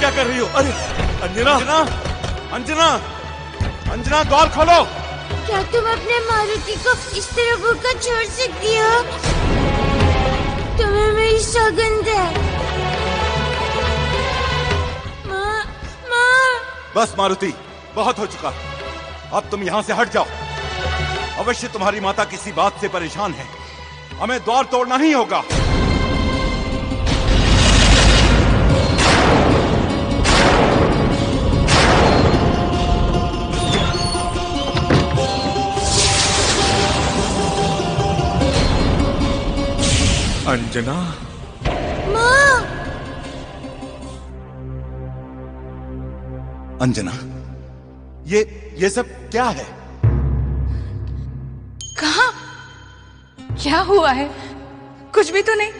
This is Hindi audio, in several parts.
क्या कर रही हो? अरे अंजना, अंजना, अंजना, अंजना द्वार खोलो। क्या तुम अपने मारुति को इस तरह भूखा छोड़ सकती हो? तुम्हें मेरी सौगंध है। माँ, माँ। बस मारुति, बहुत हो चुका। अब तुम यहाँ से हट जाओ। अवश्य तुम्हारी माता किसी बात से परेशान है। हमें द्वार तोड़ना ही होगा। अंजना, माँ। अंजना, ये सब क्या है? कहाँ? क्या हुआ है? कुछ भी तो नहीं।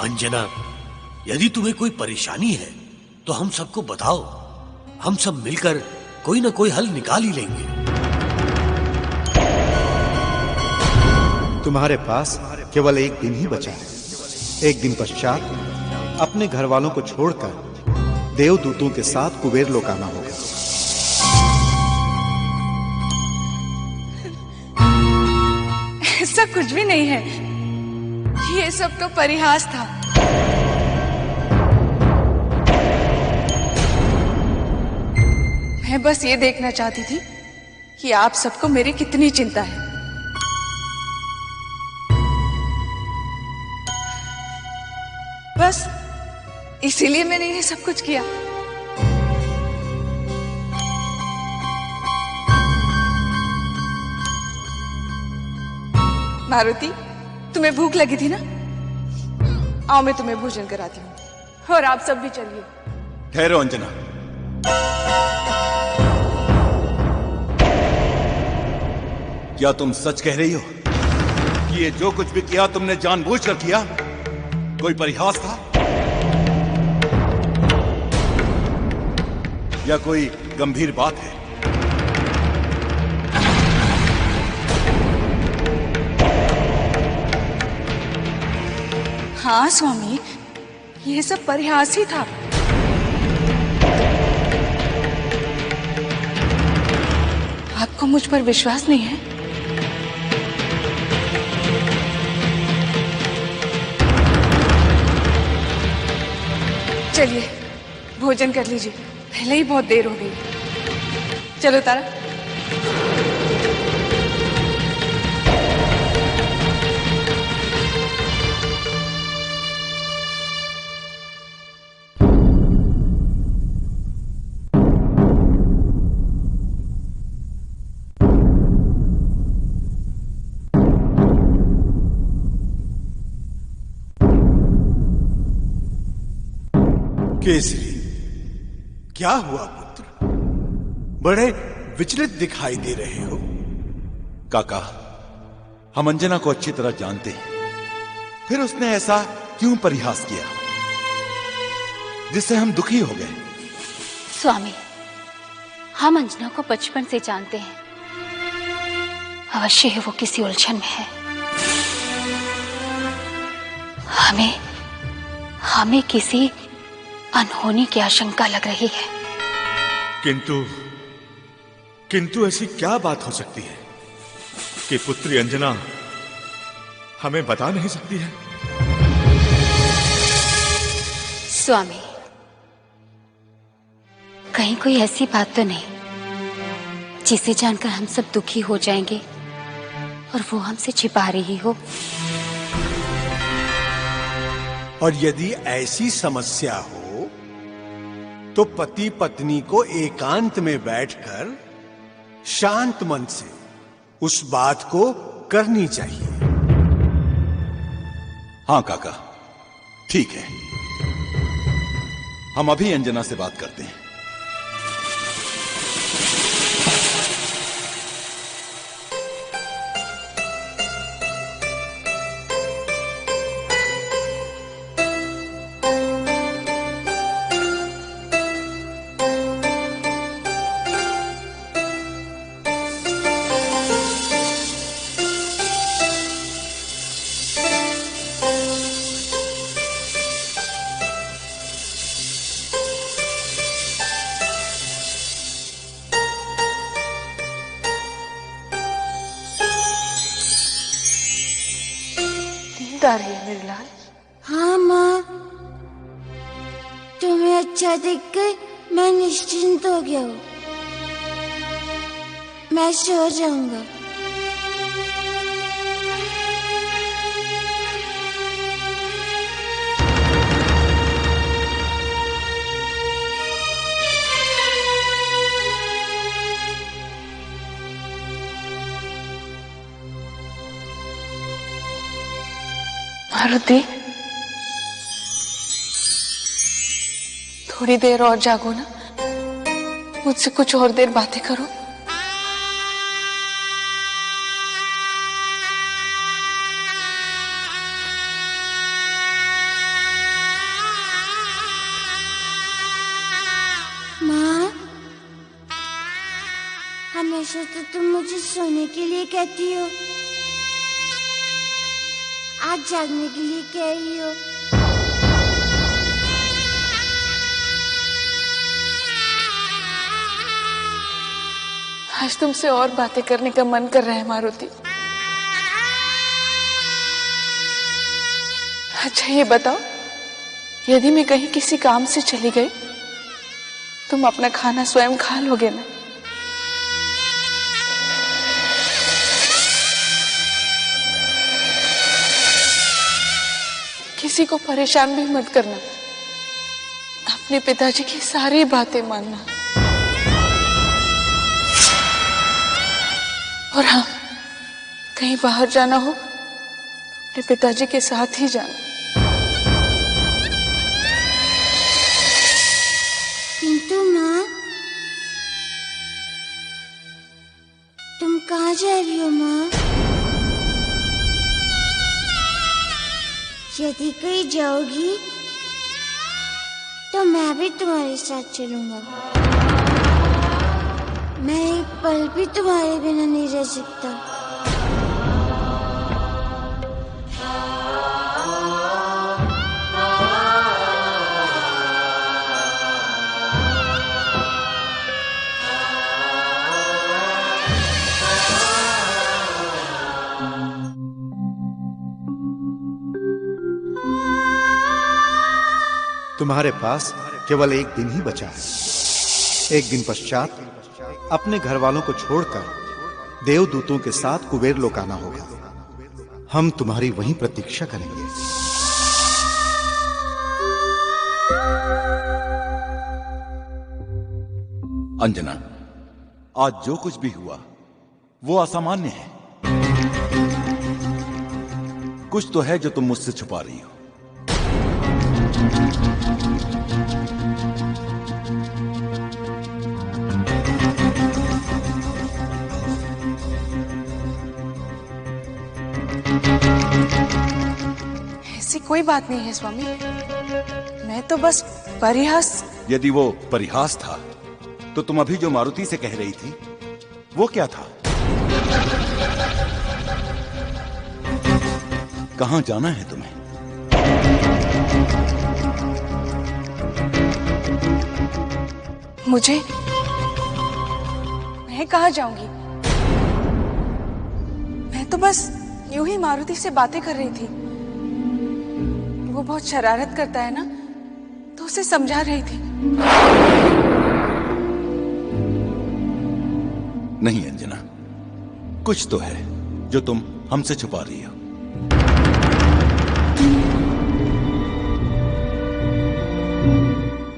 अंजना, यदि तुम्हें कोई परेशानी है तो हम सबको बताओ। हम सब मिलकर कोई ना कोई हल निकाल ही लेंगे। तुम्हारे पास केवल एक दिन ही बचा है। एक दिन पश्चात अपने घर वालों को छोड़कर देवदूतों के साथ कुबेर लोक आना होगा। ऐसा कुछ भी नहीं है। ये सब तो परिहास था। मैं बस ये देखना चाहती थी कि आप सबको मेरी कितनी चिंता है। बस इसीलिए मैंने ये सब कुछ किया। मारुति, तुम्हें भूख लगी थी ना? आओ मैं तुम्हें भोजन कराती हूँ। और आप सब भी चलिए। ठहरो अंजना। क्या तुम सच कह रही हो कि ये जो कुछ भी किया तुमने जानबूझकर किया? कोई परिहास था या कोई गंभीर बात है? हाँ स्वामी, ये सब परिहास ही था। आपको मुझ पर विश्वास नहीं है? चलिए भोजन कर लीजिए, पहले ही बहुत देर हो गई। चलो तारा। केसरी, क्या हुआ पुत्र? बड़े विचलित दिखाई दे रहे हो। काका, हम अंजना को अच्छी तरह जानते हैं। फिर उसने ऐसा क्यों परिहास किया जिससे हम दुखी हो गए? स्वामी, हम अंजना को बचपन से जानते हैं। अवश्य ही वो किसी उलझन में है। हमें किसी अनहोनी की आशंका लग रही है। किंतु ऐसी क्या बात हो सकती है कि पुत्री अंजना हमें बता नहीं सकती है? स्वामी, कहीं कोई ऐसी बात तो नहीं जिसे जानकर हम सब दुखी हो जाएंगे और वो हमसे छिपा रही हो? और यदि ऐसी समस्या हो तो पति पत्नी को एकांत में बैठकर शांत मन से उस बात को करनी चाहिए। हाँ काका, ठीक है। हम अभी अंजना से बात करते हैं। मेरे लाल? हाँ माँ, तुम्हें अच्छा देखकर मैं निश्चिंत हो गया हूँ। मैं सो जाऊंगा। मारुति, थोड़ी देर और जागो ना, मुझसे कुछ और देर बातें करो। माँ, हमेशा तो तुम मुझे सोने के लिए कहती हो, आज जागने के लिए कह रही हो। आज तुमसे और बातें करने का मन कर रहा है मारुति। अच्छा ये बताओ, यदि मैं कहीं किसी काम से चली गई, तुम अपना खाना स्वयं खा लोगे ना? किसी को परेशान भी मत करना, अपने पिताजी की सारी बातें मानना। और हाँ, कहीं बाहर जाना हो तो अपने पिताजी के साथ ही जाना। किंतु माँ, तुम कहाँ जा रही हो माँ? यदि कहीं जाओगी तो मैं भी तुम्हारे साथ चलूंगा। मैं एक पल भी तुम्हारे बिना नहीं रह सकता। तुम्हारे पास केवल एक दिन ही बचा है। एक दिन पश्चात अपने घर वालों को छोड़कर देवदूतों के साथ कुबेर लोक आना होगा। हम तुम्हारी वहीं प्रतीक्षा करेंगे। अंजना, आज जो कुछ भी हुआ वो असामान्य है। कुछ तो है जो तुम मुझसे छुपा रही हो। ऐसी कोई बात नहीं है स्वामी, मैं तो बस परिहास। यदि वो परिहास था तो तुम अभी जो मारुति से कह रही थी वो क्या था? कहां जाना है तुम्हें? मुझे? मैं कहाँ जाऊंगी? मैं तो बस यूं ही मारुति से बातें कर रही थी। वो बहुत शरारत करता है ना, तो उसे समझा रही थी। नहीं अंजना, कुछ तो है जो तुम हमसे छुपा रही हो।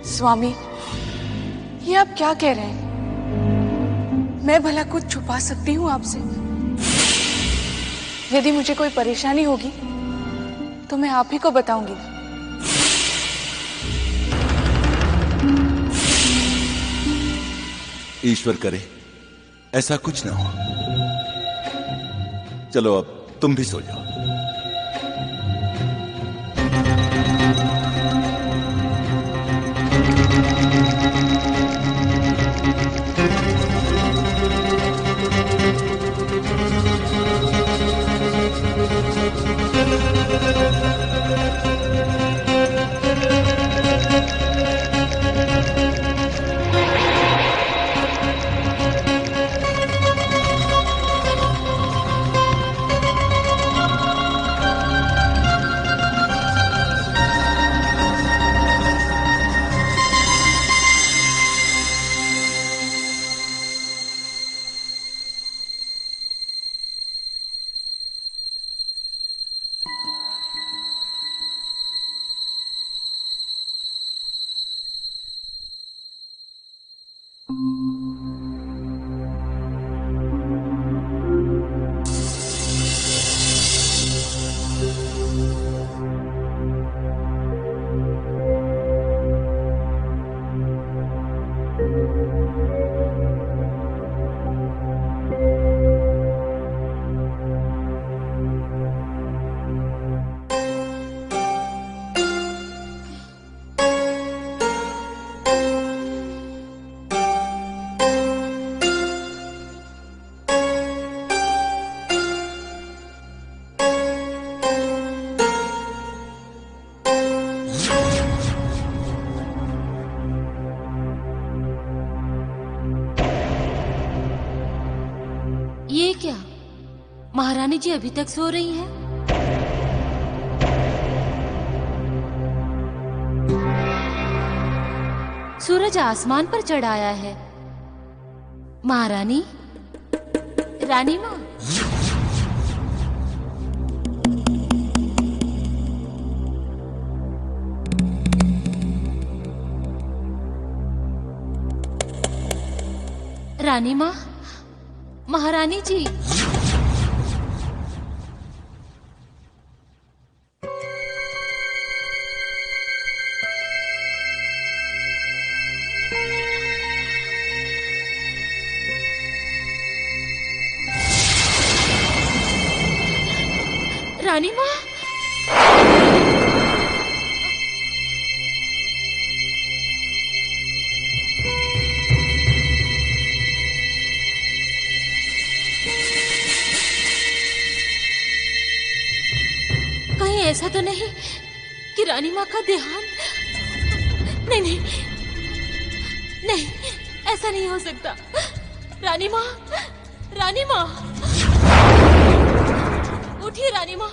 स्वामी, ये आप क्या कह रहे हैं? मैं भला कुछ छुपा सकती हूँ आपसे? यदि मुझे कोई परेशानी होगी तो मैं आप ही को बताऊंगी। ईश्वर करे ऐसा कुछ ना हो। चलो अब तुम भी सो जाओ। महारानी जी अभी तक सो रही हैं? सूरज आसमान पर चढ़ आया है। महारानी, रानी माँ। रानी माँ, महारानी जी। रानी माँ, कहीं ऐसा तो नहीं कि रानी माँ का देहांत? नहीं नहीं नहीं, ऐसा नहीं हो सकता। रानी माँ, रानी माँ, उठिए रानी माँ,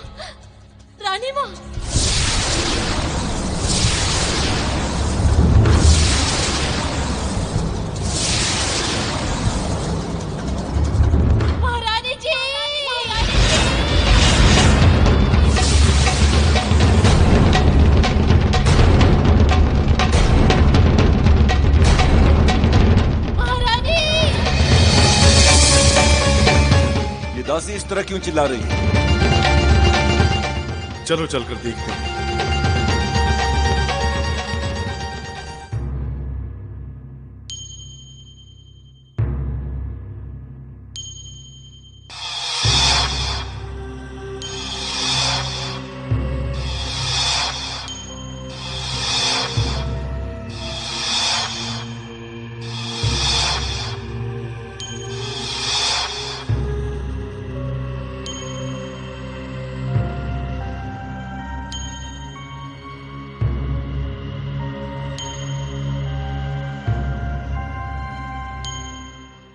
रानी माँ। महारानी जी, महारानी। ये दासी इस तरह क्यों चिल्ला रही है? चलो चलकर देखते हैं।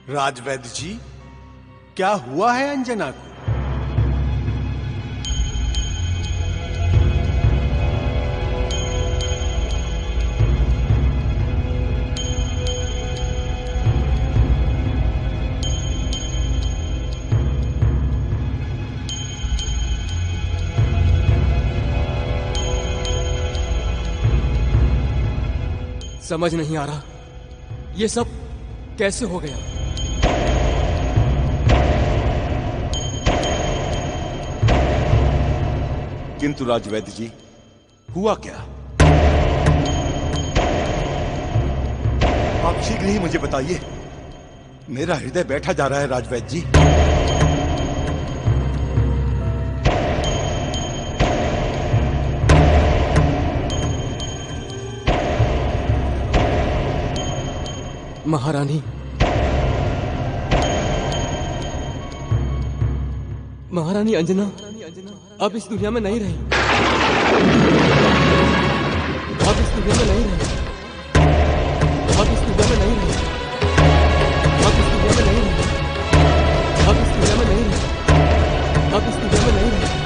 राजवैद्य जी, क्या हुआ है अंजना को? समझ नहीं आ रहा ये सब कैसे हो गया। किंतु राजवैद्य जी, हुआ क्या? आप शीघ्र ही मुझे बताइए। मेरा हृदय बैठा जा रहा है राजवैद्य जी। महारानी, महारानी अंजना अब इस दुनिया में नहीं रही। अब इस दुनिया में नहीं रही। अब इस दुनिया में नहीं रही। अब इस दुनिया में नहीं रही। अब इस दुनिया में नहीं रही। अब इस दुनिया में नहीं रही।